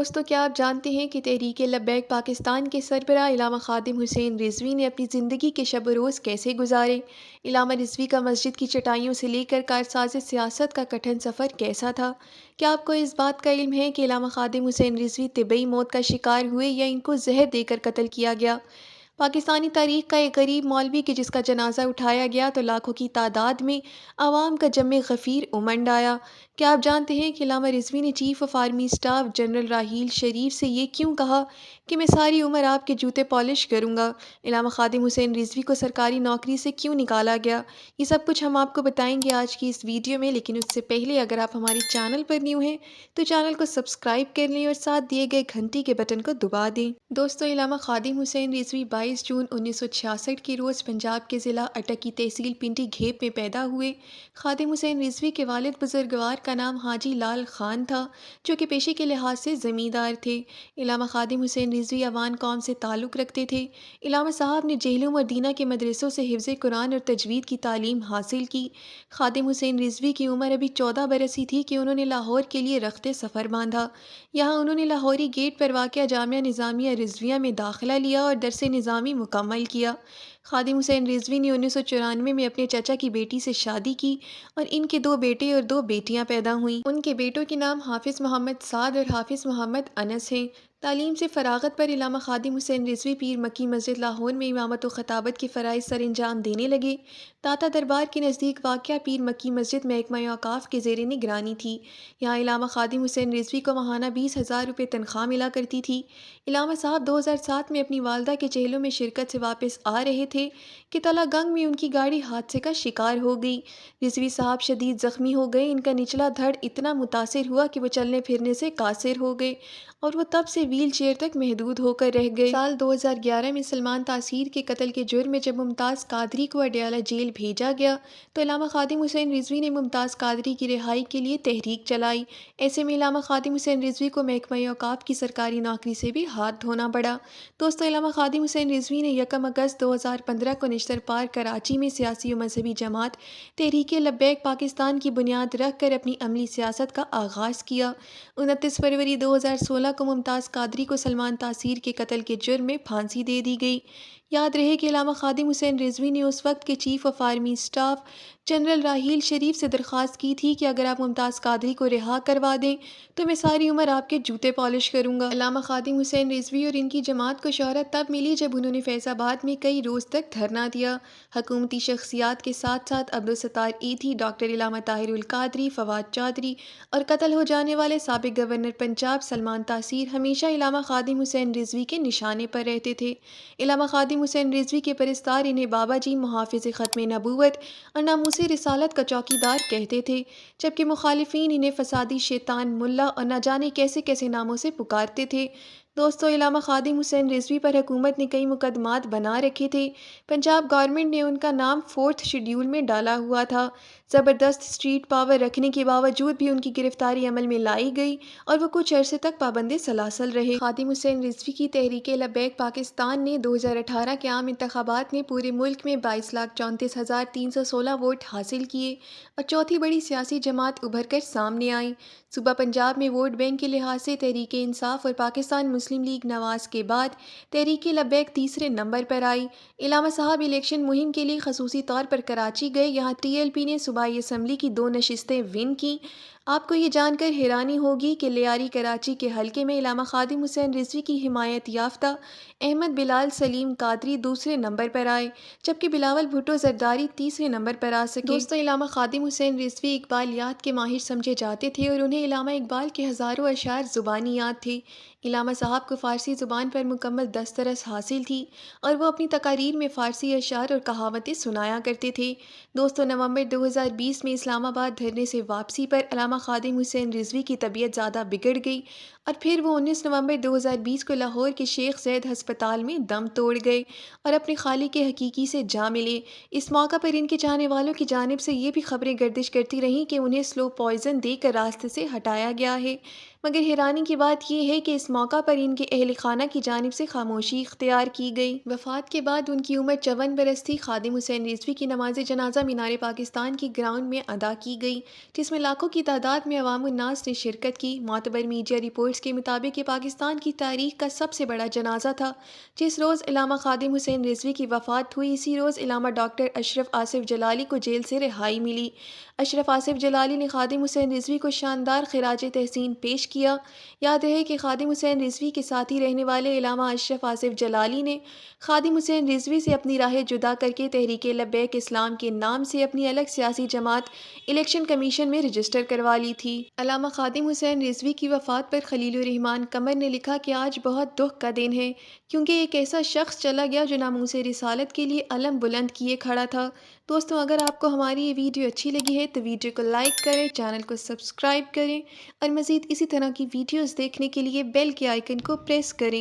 دوستو، کیا آپ جانتے ہیں کہ تحریک لبیک پاکستان کے سربراہ علامہ خادم حسین رضوی نے اپنی زندگی کے شب و روز کیسے گزارے؟ علامہ رضوی کا مسجد کی چٹائیوں سے لے کر کارساز سیاست کا کٹھن سفر کیسا تھا؟ کیا آپ کو اس بات کا علم ہے کہ علامہ خادم حسین رضوی طبی موت کا شکار ہوئے یا ان کو زہر دے کر قتل کیا گیا؟ پاکستانی تاریخ کا ایک غریب مولوی کہ جس کا جنازہ اٹھایا گیا تو لاکھوں کی تعداد میں عوام کا جم غفیر امنڈ آیا۔ کیا آپ جانتے ہیں کہ علامہ رضوی نے chief of army staff general Raheel Sharif سے یہ کیوں کہا کہ میں ساری عمر آپ کے جوتے پالش کروں گا؟ علامہ خادم حسین رضوی کو سرکاری نوکری سے کیوں نکالا گیا؟ یہ سب کچھ ہم آپ کو بتائیں گے آج کی اس ویڈیو میں، لیکن اس سے پہلے اگر آپ ہمارے چینل پر نیو ہیں تو چینل کو سبسکرائب کر لیں اور ساتھ دیے گئے گھنٹی کے بٹن کو دبا دیں۔ دوستو، علامہ خادم حسین رضوی 22 جون 1966 کے روز پنجاب کے ضلع اٹک کی تحصیل پنڈی گھیپ میں پیدا ہوئے۔ خادم حسین رضوی کے والد بزرگوار کا نام حاجی لال خان تھا، جو کہ پیشے کے لحاظ سے زمیندار تھے۔ علامہ خادم حسین رضوی اوان قوم سے تعلق رکھتے تھے۔ علامہ صاحب نے جہلم اور دینہ کے مدرسوں سے حفظ قرآن اور تجوید کی تعلیم حاصل کی۔ خادم حسین رضوی کی عمر ابھی 14 برس ہی تھی کہ انہوں نے لاہور کے لیے رخت سفر باندھا۔ یہاں انہوں نے لاہوری گیٹ پر واقع جامعہ نظامیہ رضویہ میں داخلہ لیا اور درس نظامی مکمل کیا۔ خادم حسین رضوی نے 1994 میں اپنے چچا کی بیٹی سے شادی کی اور ان کے 2 بیٹے اور 2 بیٹیاں پیدا ہوئیں۔ ان کے بیٹوں کے نام حافظ محمد سعد اور حافظ محمد انس ہیں۔ تعلیم سے فراغت پر علامہ خادم حسین رضوی پیر مکی مسجد لاہور میں امامت و خطابت کے فرائض سر انجام دینے لگے۔ داتا دربار کے نزدیک واقع پیر مکی مسجد محکمہ اوقاف کے زیر نگرانی تھی۔ یہاں علامہ خادم حسین رضوی کو ماہانہ 20,000 روپے تنخواہ ملا کرتی تھی۔ علامہ صاحب 2007 میں اپنی والدہ کے چہلوں میں شرکت سے واپس آ رہے تھے کہ تلہ گنگ میں ان کی گاڑی حادثے کا شکار ہو گئی۔ رضوی صاحب شدید زخمی ہو گئے۔ ان کا نچلا دھڑ اتنا متاثر ہوا کہ وہ چلنے پھرنے سے قاصر ہو گئے اور وہ تب سے ویل چیئر تک محدود ہو کر رہ گئے۔ سال 2011 میں سلمان تاثیر کے قتل کے جرم میں جب ممتاز قادری کو اڈیالہ جیل بھیجا گیا تو علامہ خادم حسین رضوی نے ممتاز قادری کی رہائی کے لیے تحریک چلائی۔ ایسے میں علامہ خادم حسین رضوی کو محکمہ اوقاف کی سرکاری نوکری سے بھی ہاتھ دھونا پڑا۔ دوستو، علامہ خادم حسین رضوی نے 1 اگست 2015 کو نشتر پار کراچی میں سیاسی و مذہبی جماعت تحریک لبیک پاکستان کی بنیاد رکھ کر اپنی عملی سیاست کا آغاز کیا۔ 29 فروری 2016 کو ممتاز قادری کو سلمان تاثیر کے قتل کے جرم میں پھانسی دے دی گئی۔ یاد رہے کہ علامہ خادم حسین رضوی نے اس وقت کے chief of army staff general Raheel Sharif سے درخواست کی تھی کہ اگر آپ ممتاز قادری کو رہا کروا دیں تو میں ساری عمر آپ کے جوتے پالش کروں گا۔ علامہ خادم حسین رضوی اور ان کی جماعت کو شہرت تب ملی جب انہوں نے فیض آباد میں کئی روز تک دھرنا دیا۔ حکومتی شخصیات کے ساتھ ساتھ عبدالستار ایتھی، ڈاکٹر علامہ طاہر القادری، فواد چودھری اور قتل ہو جانے والے سابق گورنر پنجاب سلمان تاثیر ہمیشہ علامہ خادم حسین رضوی کے نشانے پر رہتے تھے۔ علامہ خادم حسین رضوی کے پرستار انہیں بابا جی، محافظ ختم نبوت اور ناموس رسالت کا چوکیدار کہتے تھے، جبکہ مخالفین انہیں فسادی شیطان، ملا اور نہ جانے کیسے کیسے ناموں سے پکارتے تھے۔ دوستو، علامہ خادم حسین رضوی پر حکومت نے کئی مقدمات بنا رکھے تھے۔ پنجاب گورنمنٹ نے ان کا نام 4تھ شیڈول میں ڈالا ہوا تھا۔ زبردست اسٹریٹ پاور رکھنے کے باوجود بھی ان کی گرفتاری عمل میں لائی گئی اور وہ کچھ عرصے تک پابند سلاسل رہے۔ خادم حسین رضوی کی تحریک لبیک پاکستان نے 2018 کے عام انتخابات میں پورے ملک میں 22,34,316 ووٹ حاصل کیے اور چوتھی بڑی سیاسی جماعت ابھر کر سامنے آئی۔ صوبہ پنجاب میں ووٹ بینک کے لحاظ سے تحریک انصاف اور پاکستان مسلم لیگ نواز کے بعد تحریک لبیک تیسرے نمبر پر آئی۔ علامہ صاحب الیکشن مہم کے لیے خصوصی طور پر کراچی گئے۔ یہاں ٹی ایل پی نے صوبائی اسمبلی کی 2 نشستیں ون کیں۔ آپ کو یہ جان کر حیرانی ہوگی کہ لیاری کراچی کے حلقے میں علامہ خادم حسین رضوی کی حمایت یافتہ احمد بلال سلیم قادری دوسرے نمبر پر آئے، جبکہ بلاول بھٹو زرداری تیسرے نمبر پر آ سکے۔ دوستو، علامہ خادم حسین رضوی اقبالیات کے ماہر سمجھے جاتے تھے اور انہیں علامہ اقبال کے ہزاروں اشعار زبانی یاد تھے۔ علامہ صاحب کو فارسی زبان پر مکمل دسترس حاصل تھی اور وہ اپنی تقاریر میں فارسی اشعار اور کہاوتیں سنایا کرتے تھے۔ دوستو، نومبر 2020 میں اسلام آباد دھرنے سے واپسی پر علامہ خادم حسین رضوی کی طبیعت زیادہ بگڑ گئی اور پھر وہ 19 نومبر 2020 کو لاہور کے شیخ زید ہسپتال میں دم توڑ گئے اور اپنے خالق حقیقی سے جا ملے۔ اس موقع پر ان کے چاہنے والوں کی جانب سے یہ بھی خبریں گردش کرتی رہیں کہ انہیں سلو پوائزن دے کر راستے سے ہٹایا گیا ہے۔ مگر حیرانی کی بات یہ ہے کہ اس موقع پر ان کے اہل خانہ کی جانب سے خاموشی اختیار کی گئی۔ وفات کے بعد ان کی عمر 54 برس تھی۔ خادم حسین رضوی کی نماز جنازہ مینار پاکستان کی گراؤنڈ میں ادا کی گئی، جس میں لاکھوں کی تعداد میں عوام الناس نے شرکت کی۔ معتبر میڈیا رپورٹس کے مطابق یہ پاکستان کی تاریخ کا سب سے بڑا جنازہ تھا۔ جس روز علامہ خادم حسین رضوی کی وفات ہوئی، اسی روز علامہ ڈاکٹر اشرف آصف جلالی کو جیل سے رہائی ملی۔ اشرف آصف جلالی نے خادم حسین رضوی کو شاندار خراج تحسین پیش کیا۔ یاد رہے کہ خادم حسین رضوی کے ساتھی رہنے والے علامہ اشرف آصف جلالی نے خادم حسین رضوی سے اپنی راہیں جدا کر کے تحریک لبیک اسلام کے نام سے اپنی الگ سیاسی جماعت الیکشن کمیشن میں رجسٹر کروا لی تھی۔ علامہ خادم حسین رضوی کی وفات پر خلیل الرحمان قمر نے لکھا کہ آج بہت دکھ کا دن ہے، کیونکہ ایک ایسا شخص چلا گیا جو ناموس رسالت کے لیے علم بلند کیے کھڑا تھا۔ دوستوں، اگر آپ کو ہماری یہ ویڈیو اچھی لگی ہے تو ویڈیو کو لائک کریں، چینل کو سبسکرائب کریں اور مزید اسی طرح کی ویڈیوز دیکھنے کے لیے بیل کے آئیکن کو پریس کریں۔